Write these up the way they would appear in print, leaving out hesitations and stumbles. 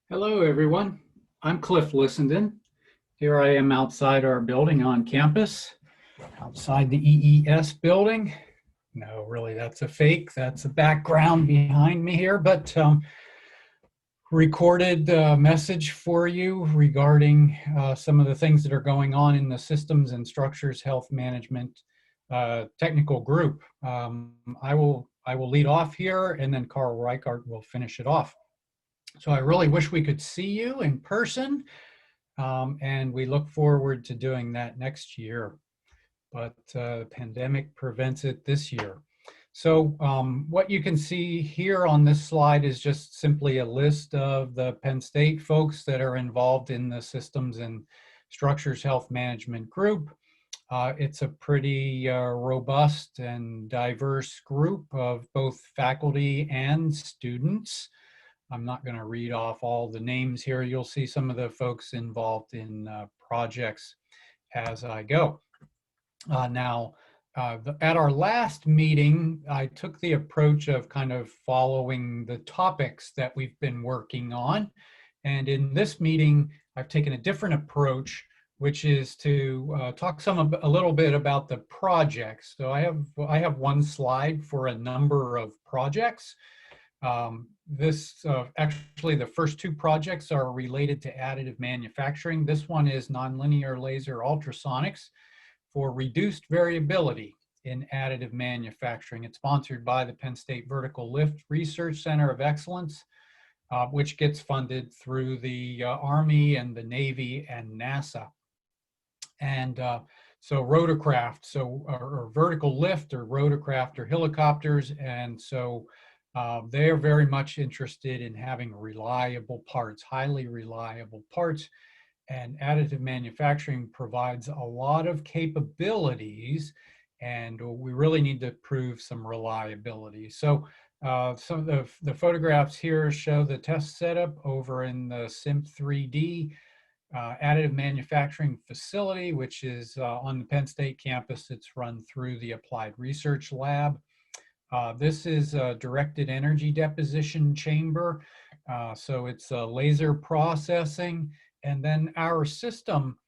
Hello, everyone. I'm Cliff Lissenden. Here I am outside our building on campus, outside the EES building. No, really, that's a fake. That's a background behind me here, but recorded message for you regarding some of the things that are going on in the Systems and Structures Health Management technical group. I will lead off here, and then Carl Reichart will finish it off. So I really wish we could see you in person, and we look forward to doing that next year. But the pandemic prevents it this year. So what you can see here on this slide is just simply a list of the Penn State folks that are involved in the Systems and Structures Health Management group. It's a pretty robust and diverse group of both faculty and students. I'm not going to read off all the names here. You'll see some of the folks involved in projects as I go. At our last meeting, I took the approach of kind of following the topics that we've been working on. And in this meeting, I've taken a different approach, which is to talk a little bit about the projects. So I have one slide for a number of projects. Actually, the first two projects are related to additive manufacturing. This one is nonlinear laser ultrasonics for reduced variability in additive manufacturing. It's sponsored by the Penn State Vertical Lift Research Center of Excellence, which gets funded through the Army and the Navy and NASA. And so rotorcraft, or vertical lift or rotorcraft or helicopters. And so they are very much interested in having reliable parts, highly reliable parts. And additive manufacturing provides a lot of capabilities, and we really need to prove some reliability. So some of the photographs here show the test setup over in the SIMP3D additive manufacturing facility, which is on the Penn State campus. It's run through the Applied Research Lab. This is a directed energy deposition chamber. So it's laser processing. And then our system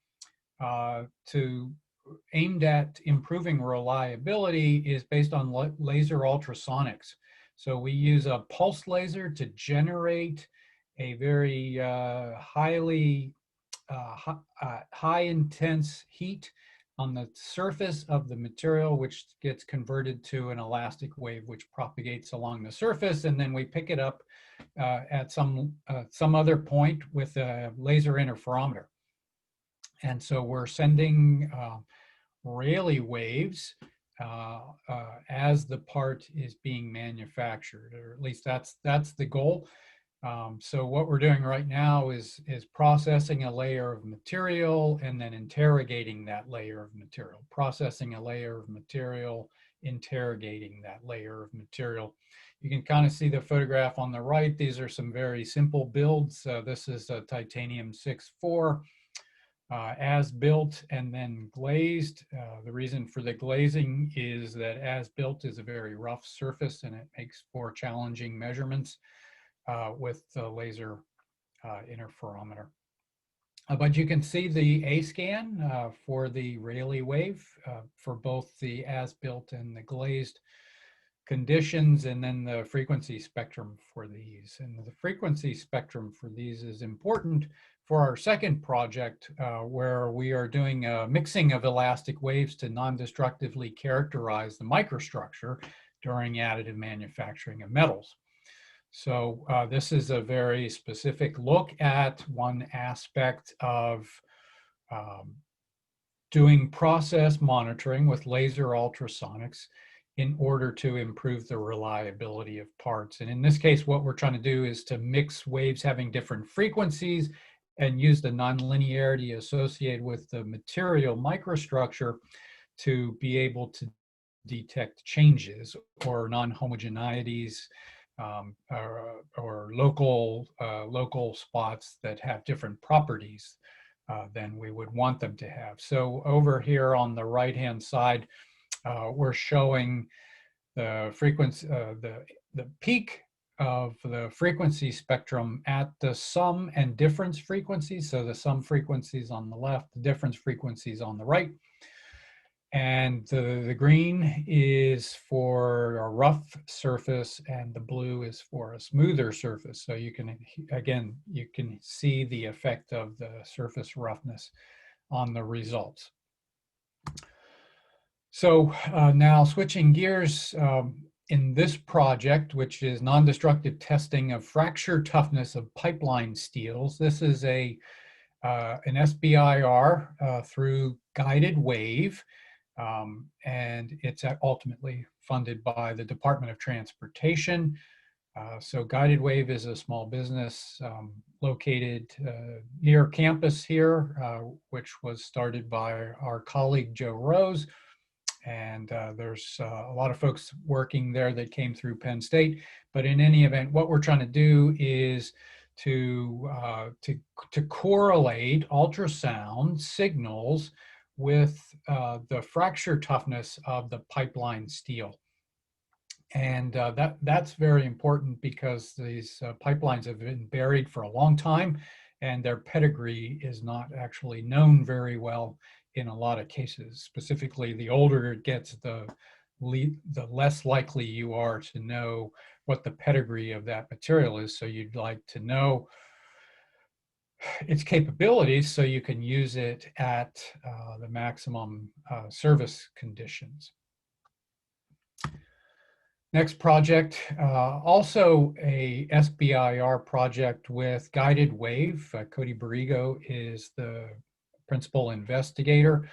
aimed at improving reliability is based on laser ultrasonics. So we use a pulse laser to generate a very high intense heat on the surface of the material, which gets converted to an elastic wave, which propagates along the surface, and then we pick it up at some other point with a laser interferometer. And so we're sending Rayleigh waves as the part is being manufactured, or at least that's the goal. So what we're doing right now is processing a layer of material and then interrogating that layer of material, processing a layer of material, interrogating that layer of material. You can kind of see the photograph on the right. These are some very simple builds. This is a titanium 6-4 as built and then glazed. The reason for the glazing is that as built is a very rough surface, and it makes for challenging measurements with the laser interferometer. But you can see the A-scan for the Rayleigh wave for both the as-built and the glazed conditions, and then the frequency spectrum for these. And the frequency spectrum for these is important for our second project, where we are doing a mixing of elastic waves to non-destructively characterize the microstructure during additive manufacturing of metals. So this is a very specific look at one aspect of doing process monitoring with laser ultrasonics in order to improve the reliability of parts. And in this case, what we're trying to do is to mix waves having different frequencies and use the nonlinearity associated with the material microstructure to be able to detect changes or non-homogeneities, or local spots that have different properties than we would want them to have. So over here on the right-hand side, we're showing the frequency, the peak of the frequency spectrum at the sum and difference frequencies. So the sum frequencies on the left, the difference frequencies on the right. And the green is for a rough surface and the blue is for a smoother surface. So you can, again, you can see the effect of the surface roughness on the results. So now switching gears, in this project, which is non-destructive testing of fracture toughness of pipeline steels, this is an SBIR through Guided Wave, and it's ultimately funded by the Department of Transportation. So Guided Wave is a small business located near campus here, which was started by our colleague Joe Rose. And there's a lot of folks working there that came through Penn State. But in any event, what we're trying to do is to correlate ultrasound signals with the fracture toughness of the pipeline steel. And that's very important because these pipelines have been buried for a long time and their pedigree is not actually known very well in a lot of cases. Specifically, the older it gets, the less likely you are to know what the pedigree of that material is. So you'd like to know its capabilities so you can use it at the maximum service conditions. Next project, also a SBIR project with Guided Wave. Cody Barrigo is the principal investigator.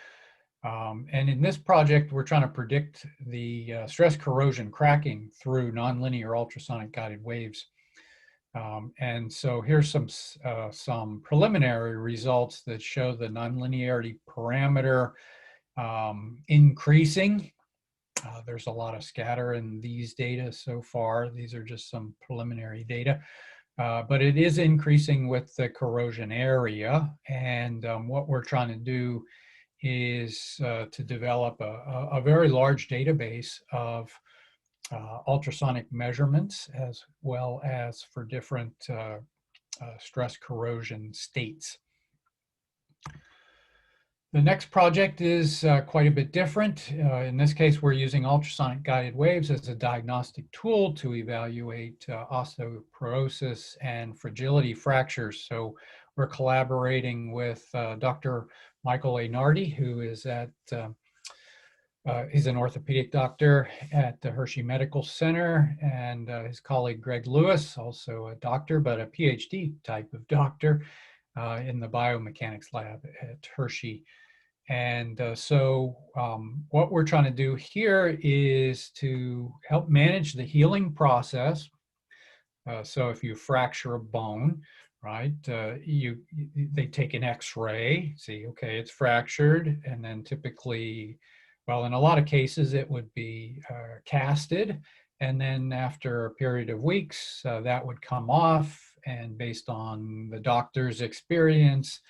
And in this project, we're trying to predict the stress corrosion cracking through nonlinear ultrasonic guided waves. And so here's some preliminary results that show the nonlinearity parameter increasing. There's a lot of scatter in these data so far. These are just some preliminary data, but it is increasing with the corrosion area. And what we're trying to do is to develop a very large database of ultrasonic measurements as well as for different stress corrosion states. The next project is quite a bit different. In this case, we're using ultrasonic guided waves as a diagnostic tool to evaluate osteoporosis and fragility fractures. So we're collaborating with Dr. Michael A. Nardi, who is he's an orthopedic doctor at the Hershey Medical Center, and his colleague Greg Lewis, also a doctor, but a PhD type of doctor in the biomechanics lab at Hershey. And so what we're trying to do here is to help manage the healing process. So if you fracture a bone, right, they take an X-ray, see, okay, it's fractured, and then typically, well, in a lot of cases, it would be casted, and then after a period of weeks, that would come off, and based on the doctor's experience,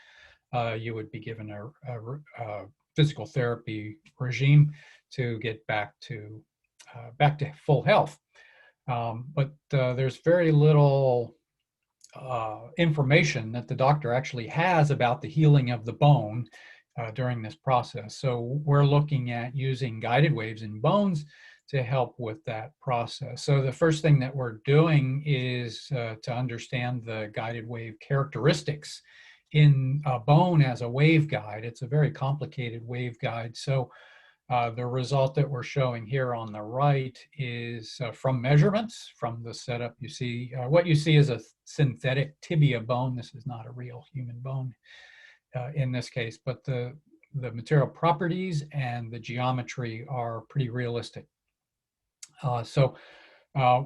you would be given a physical therapy regime to get back to full health. But there's very little information that the doctor actually has about the healing of the bone during this process. So we're looking at using guided waves in bones to help with that process. So the first thing that we're doing is to understand the guided wave characteristics in a bone as a waveguide. It's a very complicated waveguide. So the result that we're showing here on the right is from measurements from the setup. You see, what you see is a synthetic tibia bone. This is not a real human bone in this case, but the material properties and the geometry are pretty realistic. So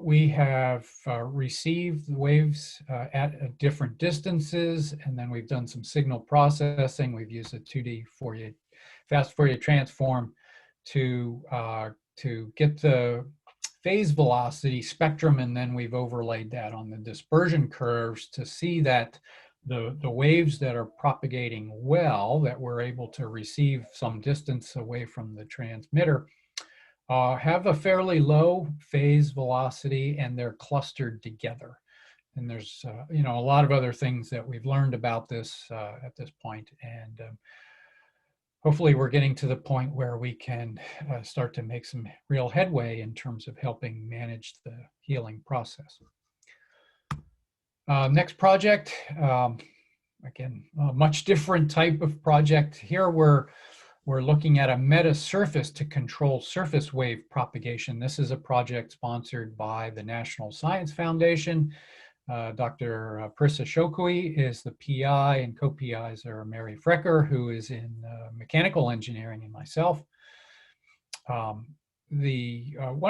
we have received waves at different distances, and then we've done some signal processing. We've used a 2D fast Fourier transform to get the phase velocity spectrum, and then we've overlaid that on the dispersion curves to see that the waves that are propagating well, that we're able to receive some distance away from the transmitter, have a fairly low phase velocity, and they're clustered together. And there's you know, a lot of other things that we've learned about this at this point, and hopefully we're getting to the point where we can start to make some real headway in terms of helping manage the healing process. Next project, again, a much different type of project. Here we're looking at a meta surface to control surface wave propagation. This is a project sponsored by the National Science Foundation. Dr. Parisa Shokui is the PI, and co-PIs are Mary Frecker, who is in mechanical engineering, and myself. One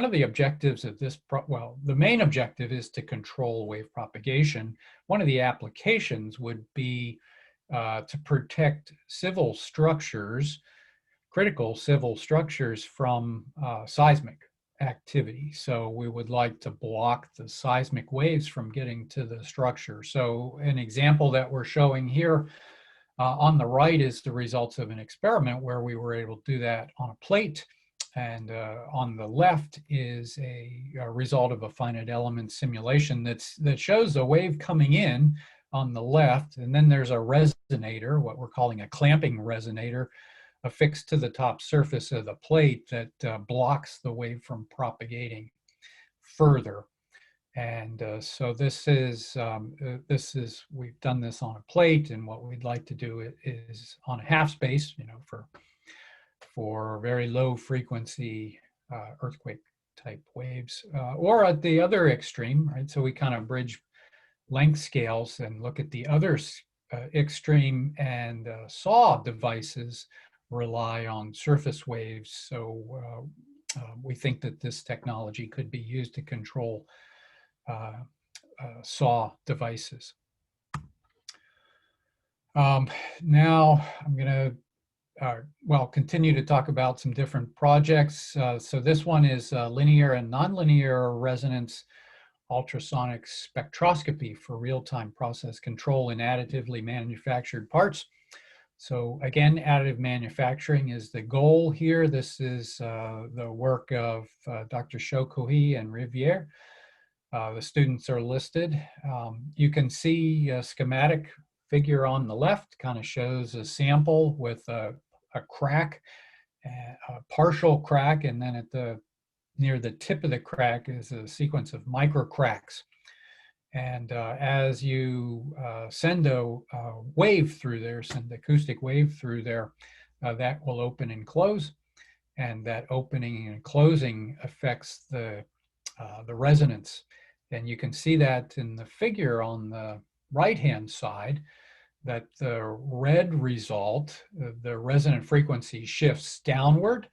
of the objectives of this, the main objective is to control wave propagation. One of the applications would be to protect civil structures, critical civil structures, from seismic activity. So we would like to block the seismic waves from getting to the structure. So an example that we're showing here on the right is the results of an experiment where we were able to do that on a plate. And on the left is a result of a finite element simulation that shows a wave coming in on the left, and then there's a resonator, what we're calling a clamping resonator, affixed to the top surface of the plate that blocks the wave from propagating further. And so this is, we've done this on a plate, and what we'd like to do is on a half space, you know, for very low frequency earthquake type waves, or at the other extreme, right? So we kind of bridge length scales and look at the other extreme, and SAW devices rely on surface waves. So we think that this technology could be used to control SAW devices. Now I'm going to continue to talk about some different projects. So this one is linear and nonlinear resonance ultrasonic spectroscopy for real-time process control in additively manufactured parts. So again, additive manufacturing is the goal here. This is the work of Dr. Shokui and Riviere. The students are listed. You can see a schematic figure on the left, kind of shows a sample with a crack, a partial crack, and then at near the tip of the crack is a sequence of micro cracks. And as you send a wave through there, send acoustic wave through there, that will open and close. And that opening and closing affects the resonance. And you can see that in the figure on the right-hand side, that the red result, the resonant frequency shifts downward,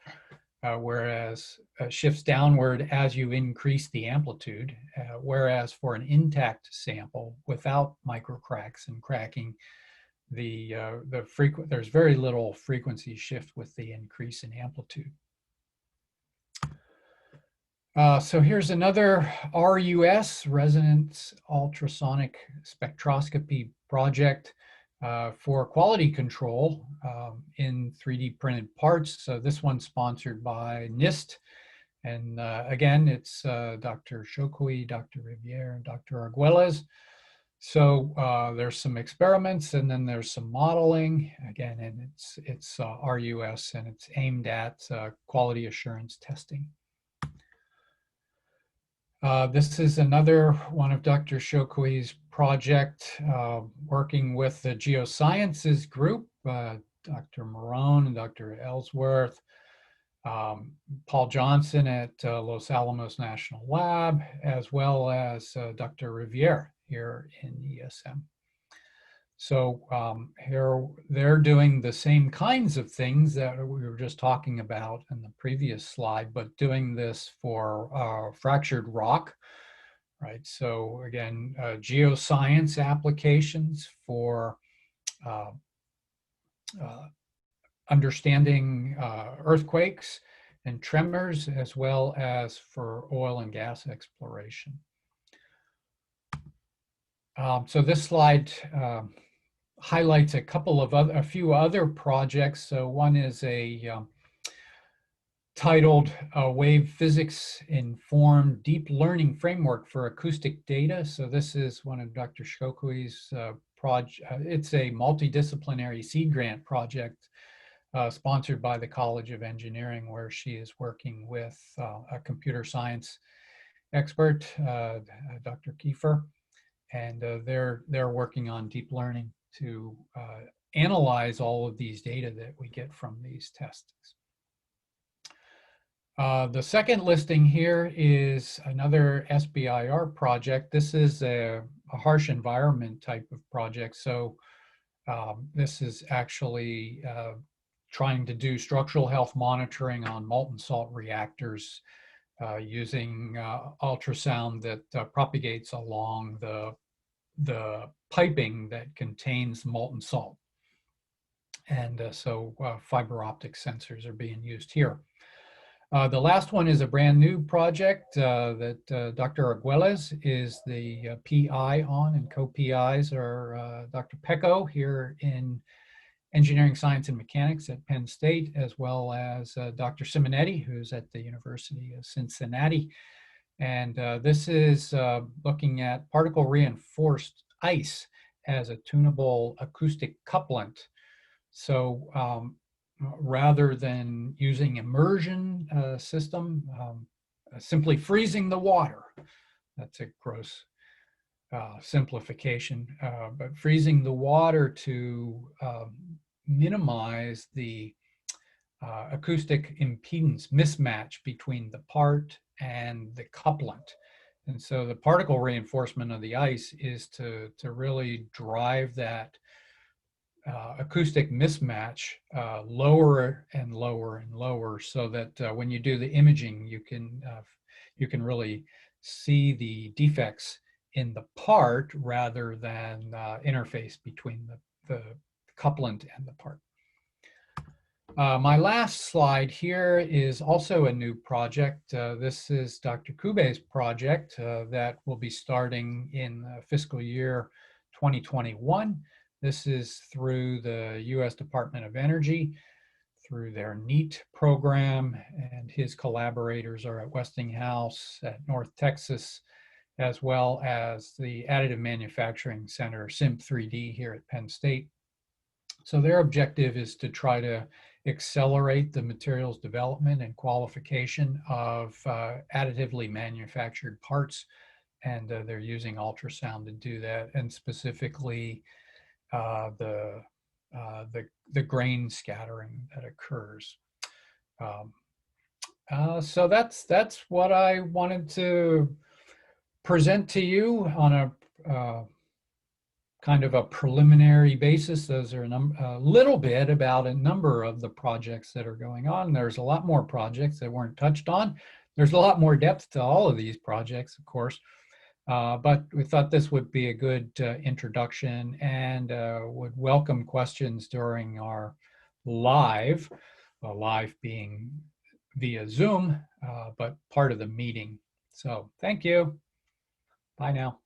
whereas shifts downward as you increase the amplitude, whereas for an intact sample without microcracks and cracking, there's very little frequency shift with the increase in amplitude. So here's another RUS, Resonance Ultrasonic Spectroscopy project for quality control in 3D printed parts. So this one's sponsored by NIST. And again, it's Dr. Shokui, Dr. Riviere, and Dr. Arguelles. So there's some experiments, and then there's some modeling. Again, and it's RUS, and it's aimed at quality assurance testing. This is another one of Dr. Shokui's project, working with the geosciences group, Dr. Marone and Dr. Ellsworth, Paul Johnson at Los Alamos National Lab, as well as Dr. Riviere here in ESM. So here they're doing the same kinds of things that we were just talking about in the previous slide, but doing this for fractured rock, right? So again, geoscience applications for understanding earthquakes and tremors, as well as for oil and gas exploration. So this slide highlights a few other projects. So one is a titled Wave Physics Informed Deep Learning Framework for Acoustic Data. So this is one of Dr. Shokui's project. It's a multidisciplinary seed grant project sponsored by the College of Engineering, where she is working with a computer science expert, Dr. Kiefer, and they're working on deep learning to analyze all of these data that we get from these testings. The second listing here is another SBIR project. This is a harsh environment type of project. So this is actually trying to do structural health monitoring on molten salt reactors using ultrasound that propagates along the piping that contains molten salt. And so fiber optic sensors are being used here. The last one is a brand new project that Dr. Arguelles is the PI on, and co-PIs are Dr. Pecco here in Engineering, Science, and Mechanics at Penn State, as well as Dr. Simonetti, who's at the University of Cincinnati. And this is looking at particle reinforced ice as a tunable acoustic couplant. So rather than using immersion system, simply freezing the water, that's a gross simplification, but freezing the water to minimize the acoustic impedance mismatch between the part and the couplant. And so the particle reinforcement of the ice is to really drive that acoustic mismatch lower and lower and lower, so that when you do the imaging, you can really see the defects in the part rather than interface between the couplant and the part. My last slide here is also a new project. This is Dr. Kube's project that will be starting in fiscal year 2021. This is through the U.S. Department of Energy, through their NEAT program, and his collaborators are at Westinghouse, at North Texas, as well as the Additive Manufacturing Center, SIMP3D, here at Penn State. So their objective is to try to accelerate the materials development and qualification of additively manufactured parts, and they're using ultrasound to do that, and specifically the grain scattering that occurs. So that's what I wanted to present to you on a kind of a preliminary basis. Those are a little bit about a number of the projects that are going on. There's a lot more projects that weren't touched on. There's a lot more depth to all of these projects, of course. But we thought this would be a good introduction, and would welcome questions during our live being via Zoom, but part of the meeting. So thank you. Bye now.